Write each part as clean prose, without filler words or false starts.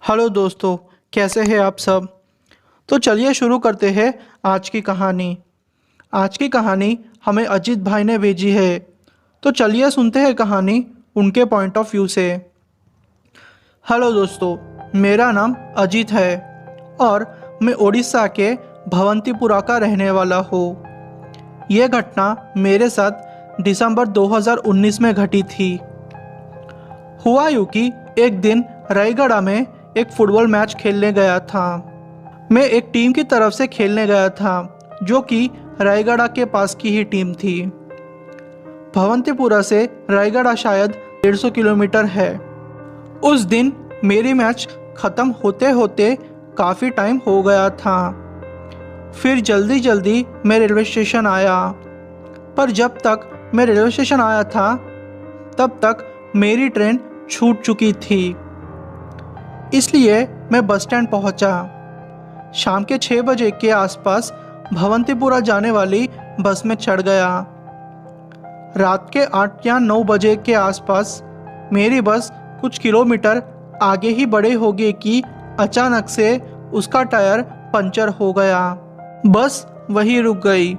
Hello दोस्तों, कैसे हैं आप सब। तो चलिए शुरू करते हैं आज की कहानी। आज की कहानी हमें अजीत भाई ने भेजी है। तो चलिए सुनते हैं कहानी उनके पॉइंट ऑफ व्यू से। हेलो दोस्तों, मेरा नाम अजीत है और मैं उड़ीसा के भवंतीपुरा का रहने वाला हूँ। ये घटना मेरे साथ दिसंबर 2019 में घटी थी। हुआ यूँ कि एक दिन रायगढ़ में एक फुटबॉल मैच खेलने गया था। मैं एक टीम की तरफ से खेलने गया था जो कि रायगढ़ के पास की ही टीम थी। भवंतीपुरा से रायगढ़ शायद 150 किलोमीटर है। उस दिन मेरी मैच ख़त्म होते होते काफ़ी टाइम हो गया था। फिर जल्दी जल्दी मैं रेलवे स्टेशन आया, पर जब तक मैं रेलवे स्टेशन आया था तब तक मेरी ट्रेन छूट चुकी थी। इसलिए मैं बस स्टैंड पहुंचा। शाम के 6 बजे के आसपास भवंतीपुरा जाने वाली बस में चढ़ गया। रात के 8 या 9 बजे के आसपास मेरी बस कुछ किलोमीटर आगे ही बढ़े होगी कि अचानक से उसका टायर पंचर हो गया। बस वहीं रुक गई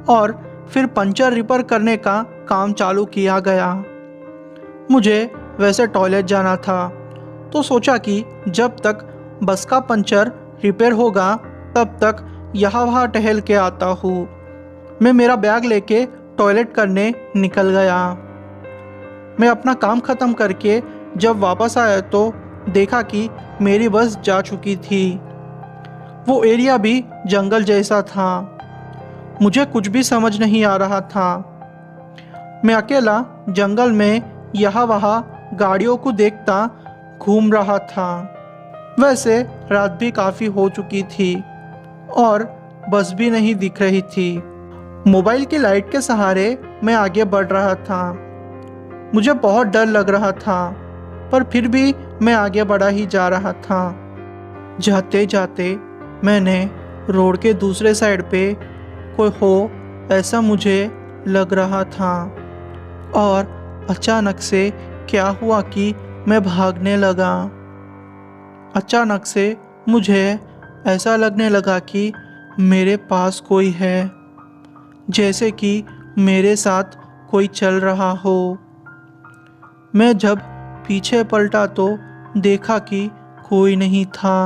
और फिर पंचर रिपेयर करने का काम चालू किया गया। मुझे वैसे टॉयलेट जाना था, तो सोचा कि जब तक बस का पंचर रिपेयर होगा तब तक यहाँ वहाँ टहल के आता हूँ। मैं मेरा बैग लेके टॉयलेट करने निकल गया। मैं अपना काम ख़त्म करके जब वापस आया तो देखा कि मेरी बस जा चुकी थी। वो एरिया भी जंगल जैसा था। मुझे कुछ भी समझ नहीं आ रहा था। मैं अकेला जंगल में यहाँ वहाँ गाड़ियों को देखता घूम रहा था। वैसे रात भी काफ़ी हो चुकी थी और बस भी नहीं दिख रही थी। मोबाइल की लाइट के सहारे मैं आगे बढ़ रहा था। मुझे बहुत डर लग रहा था, पर फिर भी मैं आगे बढ़ा ही जा रहा था। जाते जाते मैंने रोड के दूसरे साइड पे कोई हो ऐसा मुझे लग रहा था और अचानक से क्या हुआ कि मैं भागने लगा। अचानक से मुझे ऐसा लगने लगा कि मेरे पास कोई है, जैसे कि मेरे साथ कोई चल रहा हो। मैं जब पीछे पलटा तो देखा कि कोई नहीं था।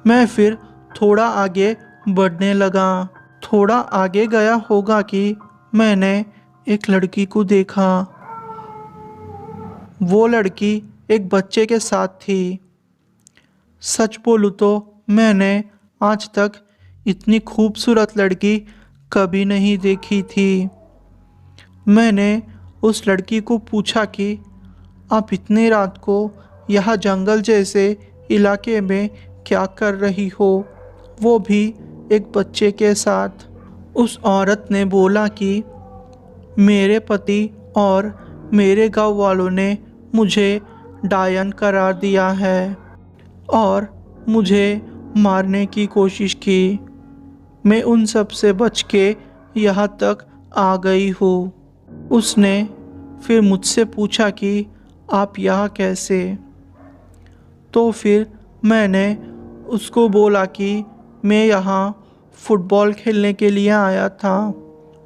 मैं फिर थोड़ा आगे बढ़ने लगा। थोड़ा आगे गया होगा कि मैंने एक लड़की को देखा। वो लड़की एक बच्चे के साथ थी। सच बोलूँ तो मैंने आज तक इतनी खूबसूरत लड़की कभी नहीं देखी थी। मैंने उस लड़की को पूछा कि आप इतनी रात को यहाँ जंगल जैसे इलाके में क्या कर रही हो, वो भी एक बच्चे के साथ। उस औरत ने बोला कि मेरे पति और मेरे गांव वालों ने मुझे डायन करार दिया है और मुझे मारने की कोशिश की। मैं उन सब से बच के यहाँ तक आ गई हूँ। उसने फिर मुझसे पूछा कि आप यहाँ कैसे। तो फिर मैंने उसको बोला कि मैं यहाँ फुटबॉल खेलने के लिए आया था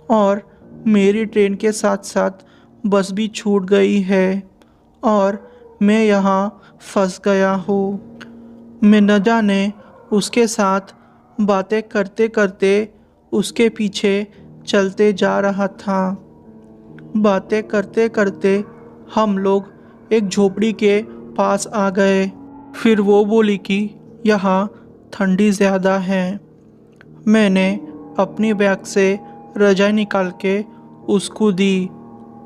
और मेरी ट्रेन के साथ साथ बस भी छूट गई है और मैं यहाँ फंस गया हूँ। मैं न जाने उसके साथ बातें करते करते उसके पीछे चलते जा रहा था। बातें करते करते हम लोग एक झोपड़ी के पास आ गए। फिर वो बोली कि यहाँ ठंडी ज़्यादा है। मैंने अपनी बैग से रज़ाई निकाल के उसको दी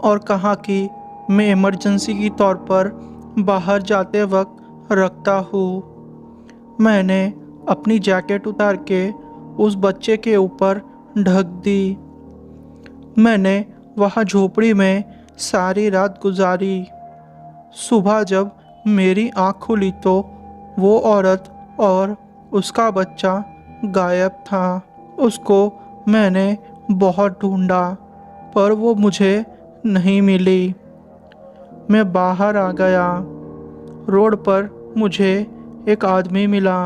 और कहा कि मैं इमरजेंसी के तौर पर बाहर जाते वक्त रखता हूँ। मैंने अपनी जैकेट उतार के उस बच्चे के ऊपर ढक दी। मैंने वहाँ झोपड़ी में सारी रात गुजारी। सुबह जब मेरी आँख खुली तो वो औरत और उसका बच्चा गायब था। उसको मैंने बहुत ढूंढा, पर वो मुझे नहीं मिली। मैं बाहर आ गया। रोड पर मुझे एक आदमी मिला।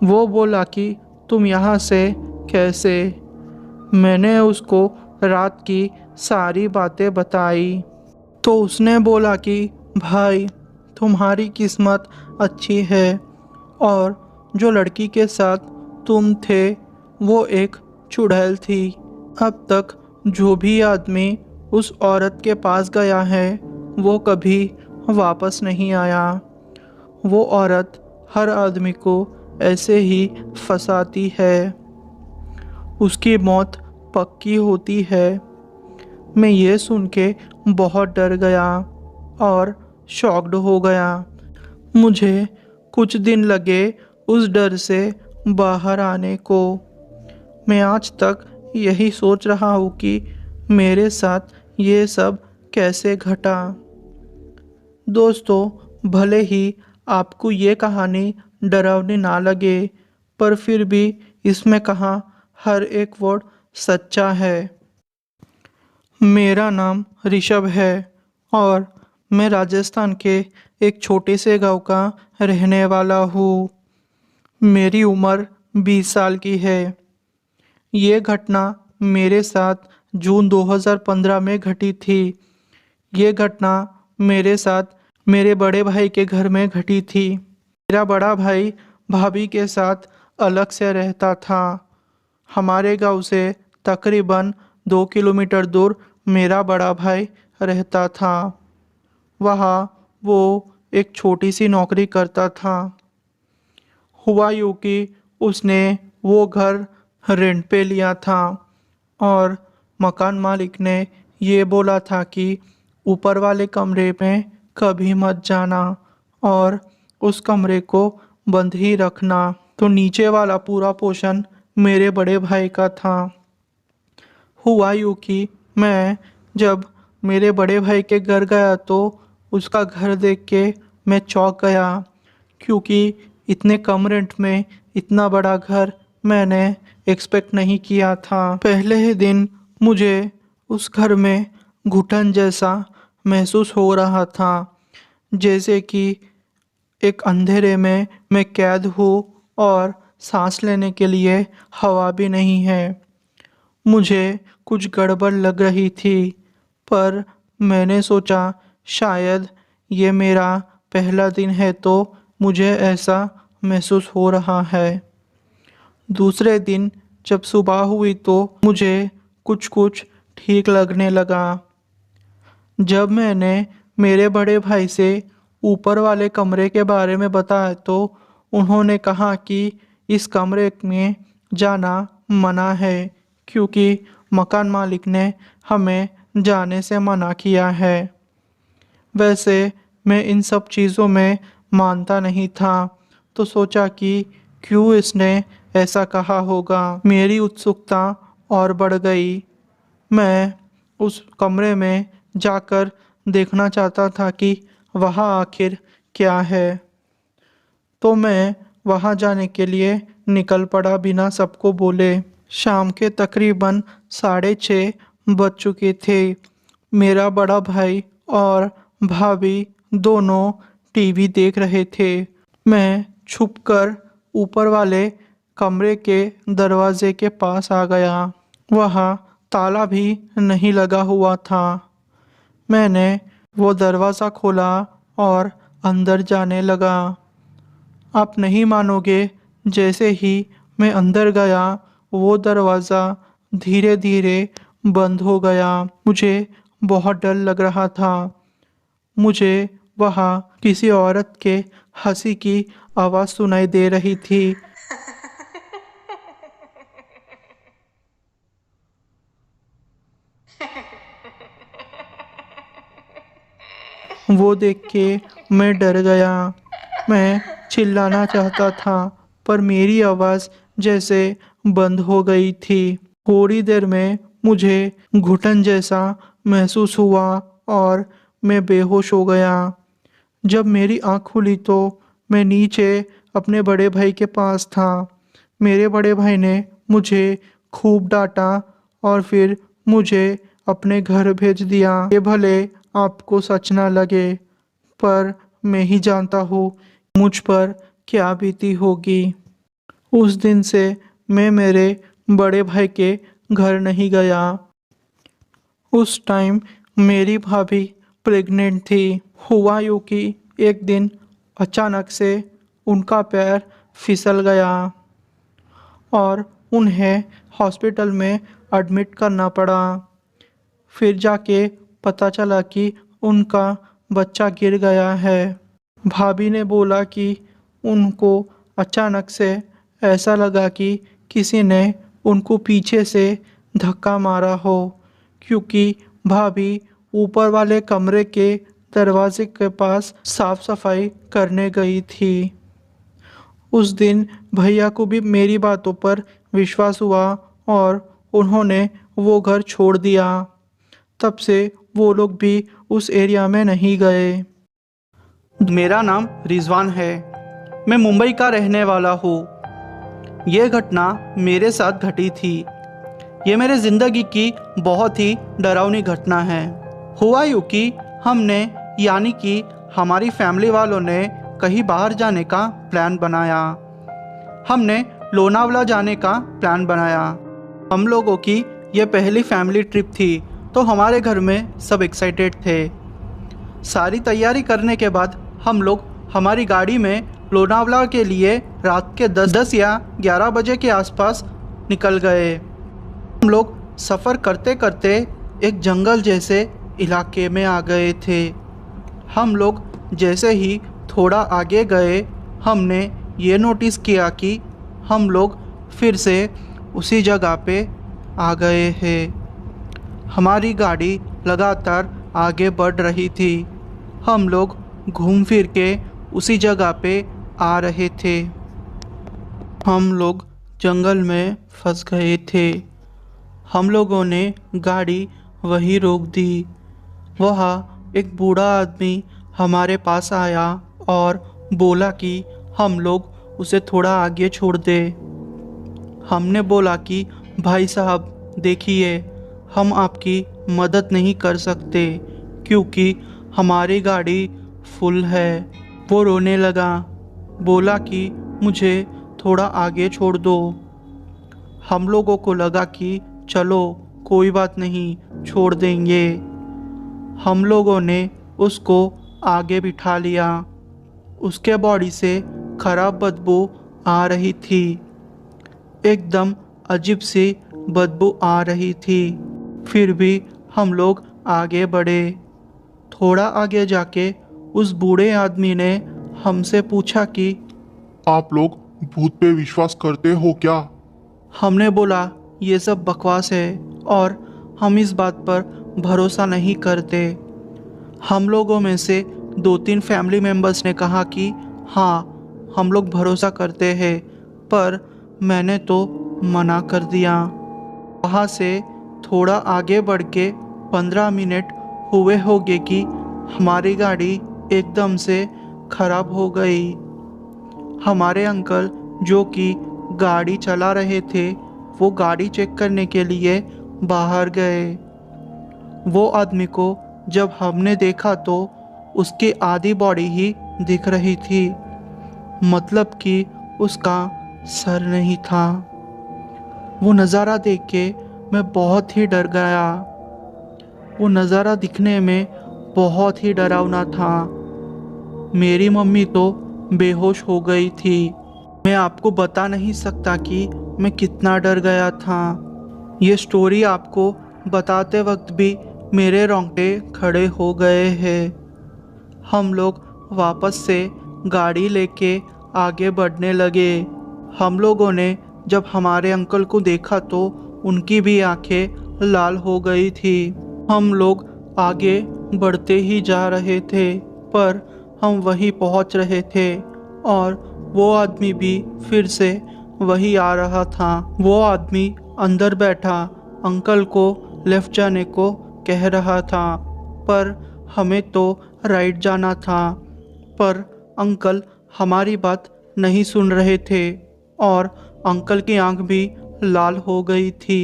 वो बोला कि तुम यहाँ से कैसे? मैंने उसको रात की सारी बातें बताई। तो उसने बोला कि भाई, तुम्हारी किस्मत अच्छी है और जो लड़की के साथ तुम थे वो एक चुड़ैल थी। अब तक जो भी आदमी उस औरत के पास गया है वो कभी वापस नहीं आया। वो औरत हर आदमी को ऐसे ही फंसाती है। उसकी मौत पक्की होती है। मैं ये सुन के बहुत डर गया और शॉक्ड हो गया। मुझे कुछ दिन लगे उस डर से बाहर आने को। मैं आज तक यही सोच रहा हूँ कि मेरे साथ ये सब कैसे घटा। दोस्तों, भले ही आपको ये कहानी डरावनी ना लगे, पर फिर भी इसमें कहा हर एक वर्ड सच्चा है। मेरा नाम ऋषभ है और मैं राजस्थान के एक छोटे से गांव का रहने वाला हूँ। मेरी उम्र 20 साल की है। ये घटना मेरे साथ जून 2015 में घटी थी। ये घटना मेरे साथ मेरे बड़े भाई के घर में घटी थी। मेरा बड़ा भाई भाभी के साथ अलग से रहता था। हमारे गांव से तकरीबन 2 किलोमीटर दूर मेरा बड़ा भाई रहता था। वहाँ वो एक छोटी सी नौकरी करता था। हुआ यूँ कि उसने वो घर रेंट पे लिया था और मकान मालिक ने ये बोला था कि ऊपर वाले कमरे में कभी मत जाना और उस कमरे को बंद ही रखना। तो नीचे वाला पूरा पोर्शन मेरे बड़े भाई का था। हुआ यूँ कि मैं जब मेरे बड़े भाई के घर गया तो उसका घर देख के मैं चौंक गया, क्योंकि इतने कम रेंट में इतना बड़ा घर मैंने एक्सपेक्ट नहीं किया था। पहले ही दिन मुझे उस घर में घुटन जैसा महसूस हो रहा था, जैसे कि एक अंधेरे में मैं कैद हूँ और सांस लेने के लिए हवा भी नहीं है। मुझे कुछ गड़बड़ लग रही थी, पर मैंने सोचा शायद ये मेरा पहला दिन है तो मुझे ऐसा महसूस हो रहा है। दूसरे दिन जब सुबह हुई तो मुझे कुछ कुछ ठीक लगने लगा। जब मैंने मेरे बड़े भाई से ऊपर वाले कमरे के बारे में बताया तो उन्होंने कहा कि इस कमरे में जाना मना है, क्योंकि मकान मालिक ने हमें जाने से मना किया है। वैसे मैं इन सब चीज़ों में मानता नहीं था, तो सोचा कि क्यों इसने ऐसा कहा होगा। मेरी उत्सुकता और बढ़ गई। मैं उस कमरे में जाकर देखना चाहता था कि वहाँ आखिर क्या है। तो मैं वहाँ जाने के लिए निकल पड़ा बिना सबको बोले। शाम के तकरीबन 6:30 बज चुके थे। मेरा बड़ा भाई और भाभी दोनों टीवी देख रहे थे। मैं छुपकर ऊपर वाले कमरे के दरवाजे के पास आ गया। वहाँ ताला भी नहीं लगा हुआ था। मैंने वो दरवाज़ा खोला और अंदर जाने लगा। आप नहीं मानोगे, जैसे ही मैं अंदर गया वो दरवाज़ा धीरे धीरे बंद हो गया। मुझे बहुत डर लग रहा था। मुझे वहाँ किसी औरत के हंसी की आवाज़ सुनाई दे रही थी। वो देख के मैं डर गया। मैं चिल्लाना चाहता था, पर मेरी आवाज़ जैसे बंद हो गई थी। थोड़ी देर में मुझे घुटन जैसा महसूस हुआ और मैं बेहोश हो गया। जब मेरी आँख खुली तो मैं नीचे अपने बड़े भाई के पास था। मेरे बड़े भाई ने मुझे खूब डांटा और फिर मुझे अपने घर भेज दिया। ये भले आपको सच ना लगे, पर मैं ही जानता हूँ मुझ पर क्या बीती होगी। उस दिन से मैं मेरे बड़े भाई के घर नहीं गया। उस टाइम मेरी भाभी प्रेग्नेंट थी। हुआ यूँ कि एक दिन अचानक से उनका पैर फिसल गया और उन्हें हॉस्पिटल में एडमिट करना पड़ा। फिर जाके पता चला कि उनका बच्चा गिर गया है। भाभी ने बोला कि उनको अचानक से ऐसा लगा कि किसी ने उनको पीछे से धक्का मारा हो, क्योंकि भाभी ऊपर वाले कमरे के दरवाजे के पास साफ सफाई करने गई थी। उस दिन भैया को भी मेरी बातों पर विश्वास हुआ और उन्होंने वो घर छोड़ दिया। तब से वो लोग भी उस एरिया में नहीं गए। मेरा नाम रिजवान है। मैं मुंबई का रहने वाला हूँ। ये घटना मेरे साथ घटी थी। ये मेरे ज़िंदगी की बहुत ही डरावनी घटना है। हुआ यूँ कि हमने यानी कि हमारी फैमिली वालों ने कहीं बाहर जाने का प्लान बनाया। हमने लोनावला जाने का प्लान बनाया। हम लोगों की ये पहली फैमिली ट्रिप थी, तो हमारे घर में सब एक्साइटेड थे। सारी तैयारी करने के बाद हम लोग हमारी गाड़ी में लोनावला के लिए रात के 10 या 11 बजे के आसपास निकल गए। हम लोग सफ़र करते करते एक जंगल जैसे इलाके में आ गए थे। हम लोग जैसे ही थोड़ा आगे गए, हमने ये नोटिस किया कि हम लोग फिर से उसी जगह पे आ गए हैं। हमारी गाड़ी लगातार आगे बढ़ रही थी। हम लोग घूम फिर के उसी जगह पे आ रहे थे। हम लोग जंगल में फंस गए थे। हम लोगों ने गाड़ी वहीं रोक दी। वहाँ एक बूढ़ा आदमी हमारे पास आया और बोला कि हम लोग उसे थोड़ा आगे छोड़ दे। हमने बोला कि भाई साहब देखिए, हम आपकी मदद नहीं कर सकते क्योंकि हमारी गाड़ी फुल है। वो रोने लगा, बोला कि मुझे थोड़ा आगे छोड़ दो। हम लोगों को लगा कि चलो कोई बात नहीं, छोड़ देंगे। हम लोगों ने उसको आगे बिठा लिया। उसके बॉडी से खराब बदबू आ रही थी। एकदम अजीब सी बदबू आ रही थी। फिर भी हम लोग आगे बढ़े। थोड़ा आगे जाके उस बूढ़े आदमी ने हमसे पूछा कि आप लोग भूत पे विश्वास करते हो क्या? हमने बोला ये सब बकवास है और हम इस बात पर भरोसा नहीं करते। हम लोगों में से 2-3 फैमिली मेम्बर्स ने कहा कि हाँ, हम लोग भरोसा करते हैं, पर मैंने तो मना कर दिया। वहाँ से थोड़ा आगे बढ़ के 15 मिनट हुए होंगे कि हमारी गाड़ी एकदम से खराब हो गई। हमारे अंकल जो कि गाड़ी चला रहे थे, वो गाड़ी चेक करने के लिए बाहर गए। वो आदमी को जब हमने देखा तो उसकी आधी बॉडी ही दिख रही थी, मतलब कि उसका सर नहीं था। वो नज़ारा देख के मैं बहुत ही डर गया। वो नज़ारा दिखने में बहुत ही डरावना था। मेरी मम्मी तो बेहोश हो गई थी। मैं आपको बता नहीं सकता कि मैं कितना डर गया था। ये स्टोरी आपको बताते वक्त भी मेरे रोंगटे खड़े हो गए हैं। हम लोग वापस से गाड़ी लेके आगे बढ़ने लगे। हम लोगों ने जब हमारे अंकल को देखा तो उनकी भी आंखें लाल हो गई थी। हम लोग आगे बढ़ते ही जा रहे थे, पर हम वहीं पहुंच रहे थे और वो आदमी भी फिर से वही आ रहा था। वो आदमी अंदर बैठा अंकल को लेफ्ट जाने को कह रहा था, पर हमें तो राइट जाना था। पर अंकल हमारी बात नहीं सुन रहे थे और अंकल की आंख भी लाल हो गई थी।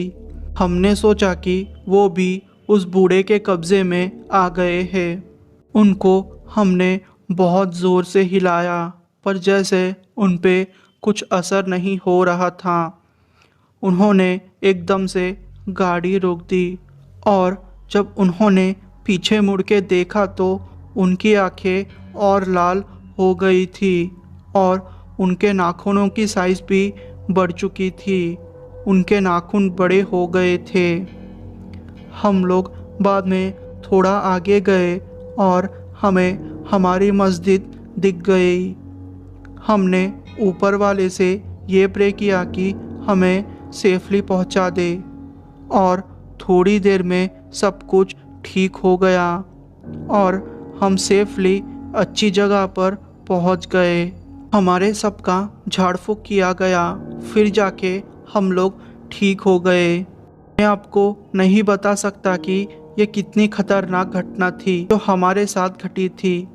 हमने सोचा कि वो भी उस बूढ़े के कब्जे में आ गए हैं। उनको हमने बहुत ज़ोर से हिलाया पर जैसे उन पे कुछ असर नहीं हो रहा था। उन्होंने एकदम से गाड़ी रोक दी और जब उन्होंने पीछे मुड़ के देखा तो उनकी आंखें और लाल हो गई थी और उनके नाखूनों की साइज़ भी बढ़ चुकी थी। उनके नाखून बड़े हो गए थे। हम लोग बाद में थोड़ा आगे गए और हमें हमारी मस्जिद दिख गई। हमने ऊपर वाले से ये प्रे किया कि हमें सेफली पहुंचा दे और थोड़ी देर में सब कुछ ठीक हो गया और हम सेफली अच्छी जगह पर पहुंच गए। हमारे सबका झाड़ फूक किया गया, फिर जाके हम लोग ठीक हो गए। मैं आपको नहीं बता सकता कि ये कितनी खतरनाक घटना थी जो हमारे साथ घटी थी।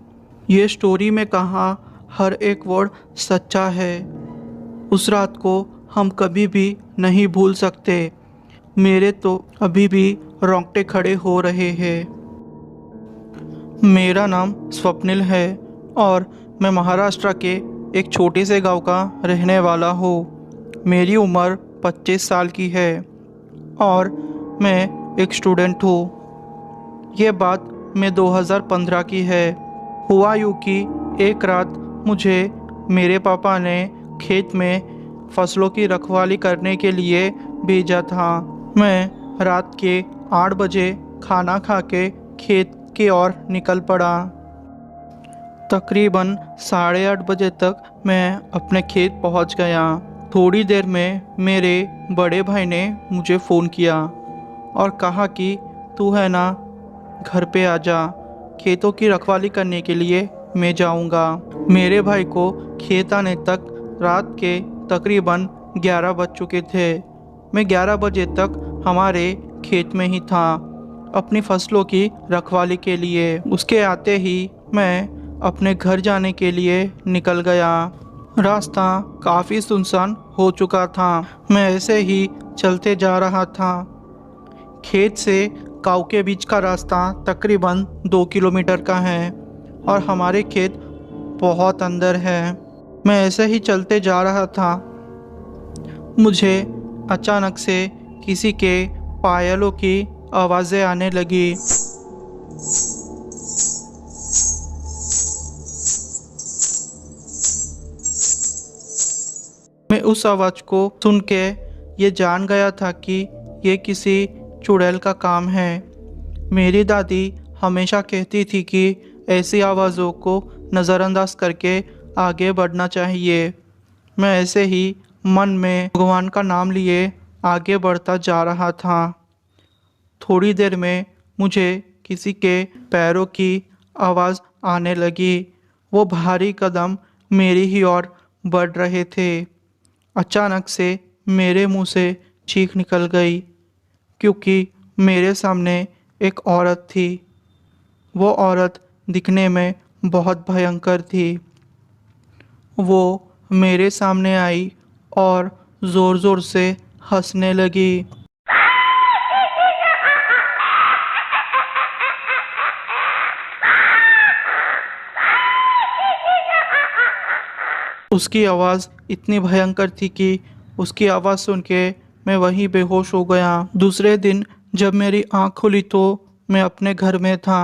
ये स्टोरी में कहा हर एक वर्ड सच्चा है। उस रात को हम कभी भी नहीं भूल सकते। मेरे तो अभी भी रोंगटे खड़े हो रहे हैं। मेरा नाम स्वप्निल है और मैं महाराष्ट्र के एक छोटे से गांव का रहने वाला हूँ। मेरी उम्र 25 साल की है और मैं एक स्टूडेंट हूँ। ये बात मैं 2015 की है। हुआ यूँ कि एक रात मुझे मेरे पापा ने खेत में फसलों की रखवाली करने के लिए भेजा था। मैं रात के 8 बजे खाना खा के खेत की ओर निकल पड़ा। तकरीबन 8:30 बजे तक मैं अपने खेत पहुंच गया। थोड़ी देर में मेरे बड़े भाई ने मुझे फ़ोन किया और कहा कि तू है ना, घर पे आ जा, खेतों की रखवाली करने के लिए मैं जाऊंगा। मेरे भाई को खेत आने तक रात के तकरीबन 11 बज चुके थे। मैं 11 बजे तक हमारे खेत में ही था अपनी फसलों की रखवाली के लिए। उसके आते ही मैं अपने घर जाने के लिए निकल गया। रास्ता काफ़ी सुनसान हो चुका था। मैं ऐसे ही चलते जा रहा था। खेत से गाँव के बीच का रास्ता तकरीबन 2 किलोमीटर का है और हमारे खेत बहुत अंदर है। मैं ऐसे ही चलते जा रहा था। मुझे अचानक से किसी के पायलों की आवाज़ें आने लगी। मैं उस आवाज़ को सुन के ये जान गया था कि ये किसी चुड़ैल का काम है। मेरी दादी हमेशा कहती थी कि ऐसी आवाज़ों को नज़रअंदाज करके आगे बढ़ना चाहिए। मैं ऐसे ही मन में भगवान का नाम लिए आगे बढ़ता जा रहा था। थोड़ी देर में मुझे किसी के पैरों की आवाज़ आने लगी। वो भारी कदम मेरी ही ओर बढ़ रहे थे। अचानक से मेरे मुंह से चीख निकल गई क्योंकि मेरे सामने एक औरत थी। वो औरत दिखने में बहुत भयंकर थी। वो मेरे सामने आई और ज़ोर ज़ोर से हंसने लगी। उसकी आवाज़ इतनी भयंकर थी कि उसकी आवाज़ सुन के मैं वहीं बेहोश हो गया। दूसरे दिन जब मेरी आँख खुली तो मैं अपने घर में था।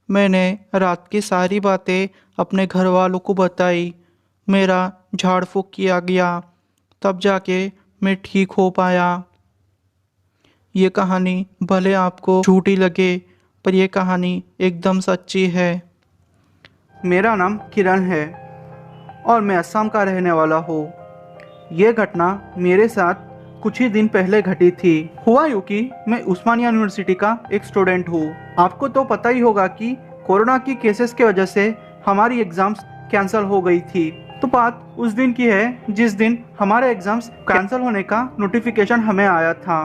मैंने रात की सारी बातें अपने घर वालों को बताई। मेरा झाड़ फूक किया गया, तब जाके मैं ठीक हो पाया। ये कहानी भले आपको झूठी लगे पर यह कहानी एकदम सच्ची है। मेरा नाम किरण है और मैं असम का रहने वाला हूँ। ये घटना मेरे साथ कुछ ही दिन पहले घटी थी। हुआ यूँ कि मैं उस्मानिया यूनिवर्सिटी का एक स्टूडेंट हूँ। आपको तो पता ही होगा कि कोरोना की केसेस की वजह से हमारी एग्ज़ाम्स कैंसिल हो गई थी। तो बात उस दिन की है जिस दिन हमारे एग्ज़ाम्स कैंसिल होने का नोटिफिकेशन हमें आया था।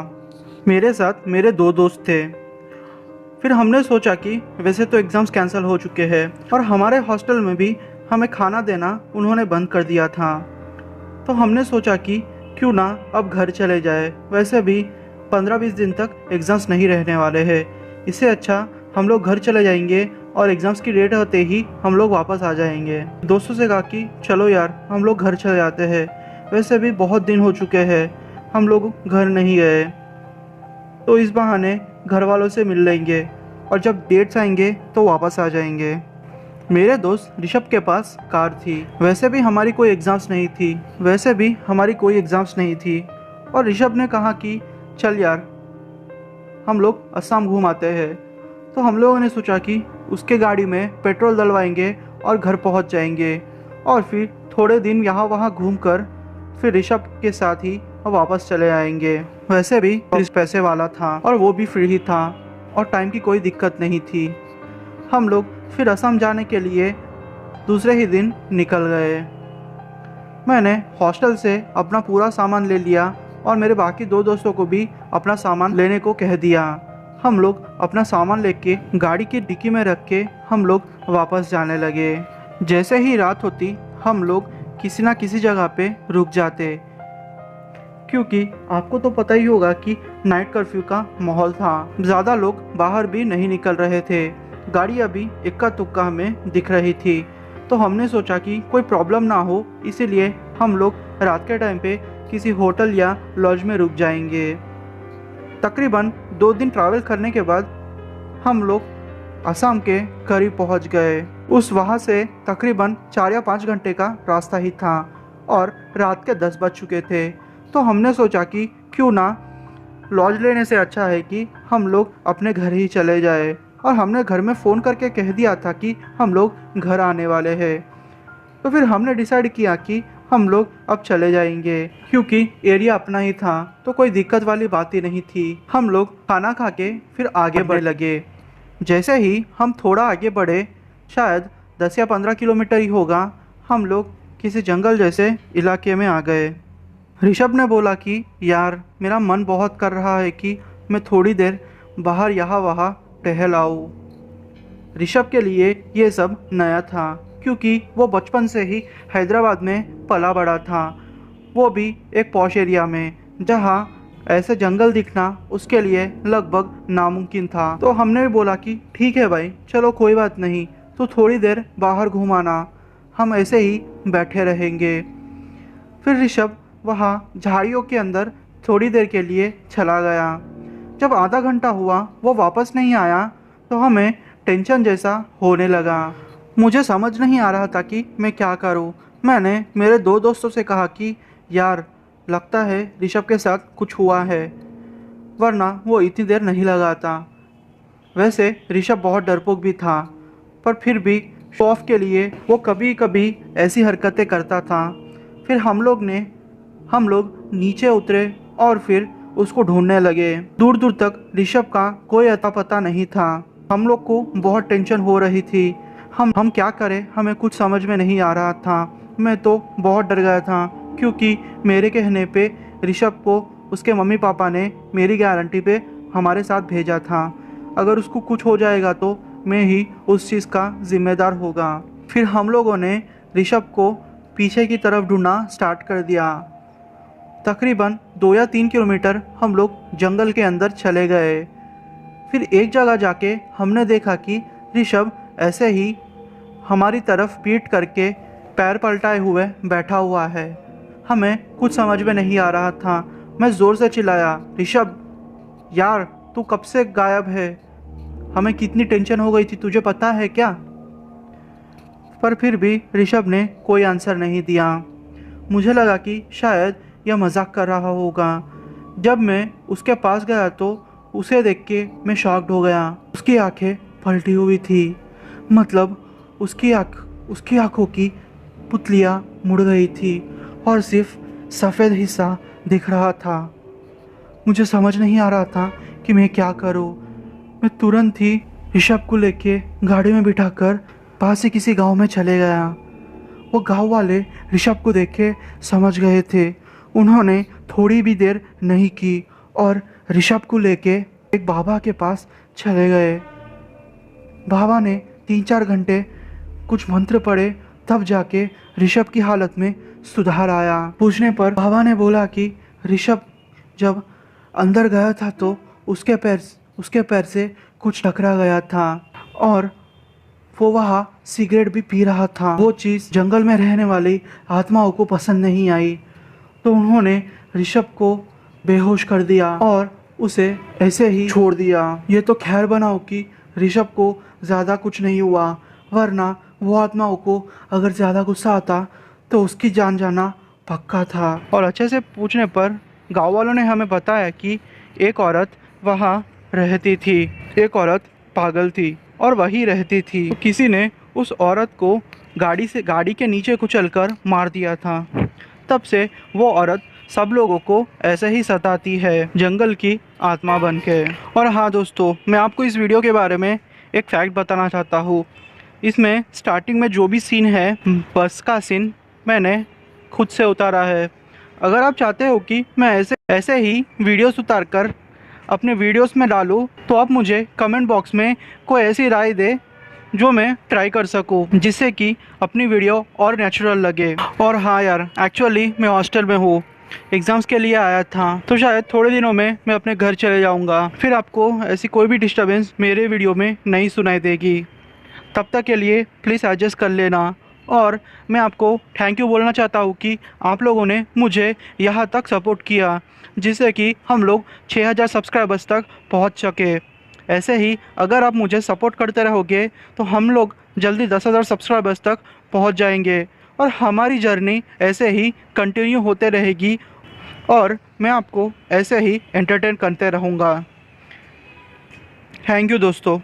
मेरे साथ मेरे 2 दोस्त थे। फिर हमने सोचा कि वैसे तो एग्ज़ाम्स कैंसिल हो चुके हैं और हमारे हॉस्टल में भी हमें खाना देना उन्होंने बंद कर दिया था। तो हमने सोचा कि क्यों ना अब घर चले जाए। वैसे भी 15-20 दिन तक एग्ज़ाम्स नहीं रहने वाले हैं। इससे अच्छा हम लोग घर चले जाएंगे और एग्ज़ाम्स की डेट होते ही हम लोग वापस आ जाएंगे। दोस्तों से कहा कि चलो यार हम लोग घर चले जाते हैं, वैसे भी बहुत दिन हो चुके हैं हम लोग घर नहीं गए, तो इस बहाने घर वालों से मिल लेंगे और जब डेट्स आएंगे तो वापस आ जाएंगे। मेरे दोस्त ऋषभ के पास कार थी, वैसे भी हमारी कोई एग्ज़ाम्स नहीं थी और ऋषभ ने कहा कि चल यार हम लोग असम घूम आते हैं। तो हम लोगों ने सोचा कि उसके गाड़ी में पेट्रोल डलवाएंगे और घर पहुंच जाएंगे और फिर थोड़े दिन यहाँ वहाँ घूमकर फिर ऋषभ के साथ ही वापस चले आएंगे। वैसे भी इस पैसे वाला था और वो भी फ्री ही था और टाइम की कोई दिक्कत नहीं थी। हम लोग फिर असम जाने के लिए दूसरे ही दिन निकल गए। मैंने हॉस्टल से अपना पूरा सामान ले लिया और मेरे बाकी 2 दोस्तों को भी अपना सामान लेने को कह दिया। हम लोग अपना सामान लेके गाड़ी की डिक्की में रख के हम लोग वापस जाने लगे। जैसे ही रात होती हम लोग किसी ना किसी जगह पे रुक जाते, क्योंकि आपको तो पता ही होगा कि नाइट कर्फ्यू का माहौल था। ज़्यादा लोग बाहर भी नहीं निकल रहे थे, गाड़ी अभी इक्का तुक्का हमें दिख रही थी। तो हमने सोचा कि कोई प्रॉब्लम ना हो, इसीलिए हम लोग रात के टाइम पे किसी होटल या लॉज में रुक जाएंगे। तकरीबन 2 दिन ट्रैवल करने के बाद हम लोग असम के करीब पहुंच गए। वहाँ से तकरीबन 4 या 5 घंटे का रास्ता ही था और रात के 10 बज चुके थे। तो हमने सोचा कि क्यों ना लॉज लेने से अच्छा है कि हम लोग अपने घर ही चले जाए, और हमने घर में फ़ोन करके कह दिया था कि हम लोग घर आने वाले हैं। तो फिर हमने डिसाइड किया कि हम लोग अब चले जाएंगे, क्योंकि एरिया अपना ही था तो कोई दिक्कत वाली बात ही नहीं थी। हम लोग खाना खा के फिर आगे बढ़ने लगे। जैसे ही हम थोड़ा आगे बढ़े, शायद 10 या 15 किलोमीटर ही होगा, हम लोग किसी जंगल जैसे इलाके में आ गए। ऋषभ ने बोला कि यार मेरा मन बहुत कर रहा है कि मैं थोड़ी देर बाहर यहाँ वहाँ टहल आऊँ। ऋषभ के लिए ये सब नया था, क्योंकि वो बचपन से ही हैदराबाद में पला बड़ा था, वो भी एक पॉश एरिया में, जहाँ ऐसे जंगल दिखना उसके लिए लगभग नामुमकिन था। तो हमने भी बोला कि ठीक है भाई, चलो कोई बात नहीं, तो थोड़ी देर बाहर घुमाना, हम ऐसे ही बैठे रहेंगे। फिर ऋषभ वहाँ झाड़ियों के अंदर थोड़ी देर के लिए चला गया। जब आधा घंटा हुआ वो वापस नहीं आया तो हमें टेंशन जैसा होने लगा। मुझे समझ नहीं आ रहा था कि मैं क्या करूं। मैंने मेरे 2 दोस्तों से कहा कि यार लगता है ऋषभ के साथ कुछ हुआ है, वरना वो इतनी देर नहीं लगाता। वैसे ऋषभ बहुत डरपोक भी था, पर फिर भी शो ऑफ के लिए वो कभी कभी ऐसी हरकतें करता था। फिर हम लोग नीचे उतरे और फिर उसको ढूंढने लगे। दूर दूर तक ऋषभ का कोई अता पता नहीं था। हम लोग को बहुत टेंशन हो रही थी। हम क्या करें, हमें कुछ समझ में नहीं आ रहा था। मैं तो बहुत डर गया था, क्योंकि मेरे कहने पे ऋषभ को उसके मम्मी पापा ने मेरी गारंटी पे हमारे साथ भेजा था। अगर उसको कुछ हो जाएगा तो मैं ही उस चीज़ का जिम्मेदार होगा। फिर हम लोगों ने ऋषभ को पीछे की तरफ ढूंढना स्टार्ट कर दिया। तकरीबन 2 या 3 किलोमीटर हम लोग जंगल के अंदर चले गए। फिर एक जगह जाके हमने देखा कि ऋषभ ऐसे ही हमारी तरफ पीठ करके पैर पलटाए हुए बैठा हुआ है। हमें कुछ समझ में नहीं आ रहा था। मैं ज़ोर से चिल्लाया, ऋषभ यार तू कब से गायब है, हमें कितनी टेंशन हो गई थी तुझे पता है क्या। पर फिर भी ऋषभ ने कोई आंसर नहीं दिया। मुझे लगा कि शायद यह मजाक कर रहा होगा। जब मैं उसके पास गया तो उसे देख के मैं शॉक्ड हो गया। उसकी आंखें पलटी हुई थी, मतलब उसकी आंखों की पुतलियाँ मुड़ गई थी और सिर्फ सफ़ेद हिस्सा दिख रहा था। मुझे समझ नहीं आ रहा था कि मैं क्या करूं। मैं तुरंत ही ऋषभ को लेके गाड़ी में बिठाकर पास ही किसी गांव में चले गया। वो गांव वाले ऋषभ को देख के समझ गए थे। उन्होंने थोड़ी भी देर नहीं की और ऋषभ को लेके एक बाबा के पास चले गए। बाबा ने 3-4 घंटे कुछ मंत्र पढ़े, तब जाके ऋषभ की हालत में सुधार आया। पूछने पर बाबा ने बोला कि ऋषभ जब अंदर गया था तो उसके पैर से कुछ टकरा गया था और वो वहाँ सिगरेट भी पी रहा था। वो चीज़ जंगल में रहने वाली आत्माओं को पसंद नहीं आई, तो उन्होंने ऋषभ को बेहोश कर दिया और उसे ऐसे ही छोड़ दिया। ये तो खैर बनाओ कि ऋषभ को ज़्यादा कुछ नहीं हुआ, वरना वो आत्माओं को अगर ज़्यादा गुस्सा आता तो उसकी जान जाना पक्का था। और अच्छे से पूछने पर गाँव वालों ने हमें बताया कि एक औरत वहाँ रहती थी, एक औरत पागल थी और वही रहती थी। तो किसी ने उस औरत को गाड़ी के नीचे कुचलकर मार दिया था। तब से वो औरत सब लोगों को ऐसे ही सताती है, जंगल की आत्मा बनके। और हाँ दोस्तों, मैं आपको इस वीडियो के बारे में एक फैक्ट बताना चाहता हूँ। इसमें स्टार्टिंग में जो भी सीन है, बस का सीन, मैंने खुद से उतारा है। अगर आप चाहते हो कि मैं ऐसे ही वीडियोस उतार कर अपने वीडियोस में डालूँ, तो आप मुझे कमेंट बॉक्स में कोई ऐसी राय दे जो मैं ट्राई कर सकूं, जिससे कि अपनी वीडियो और नेचुरल लगे। और हाँ यार, एक्चुअली मैं हॉस्टल में हूँ, एग्ज़ाम्स के लिए आया था, तो शायद थोड़े दिनों में मैं अपने घर चले जाऊँगा। फिर आपको ऐसी कोई भी डिस्टर्बेंस मेरे वीडियो में नहीं सुनाई देगी। तब तक के लिए प्लीज़ एडजस्ट कर लेना। और मैं आपको थैंक यू बोलना चाहता हूँ कि आप लोगों ने मुझे यहाँ तक सपोर्ट किया, जिससे कि हम लोग 6000 सब्सक्राइबर्स तक पहुँच सके। ऐसे ही अगर आप मुझे सपोर्ट करते रहोगे तो हम लोग जल्दी 10,000 सब्सक्राइबर्स तक पहुँच जाएंगे और हमारी जर्नी ऐसे ही कंटिन्यू होते रहेगी और मैं आपको ऐसे ही एंटरटेन करते रहूँगा। थैंक यू दोस्तों।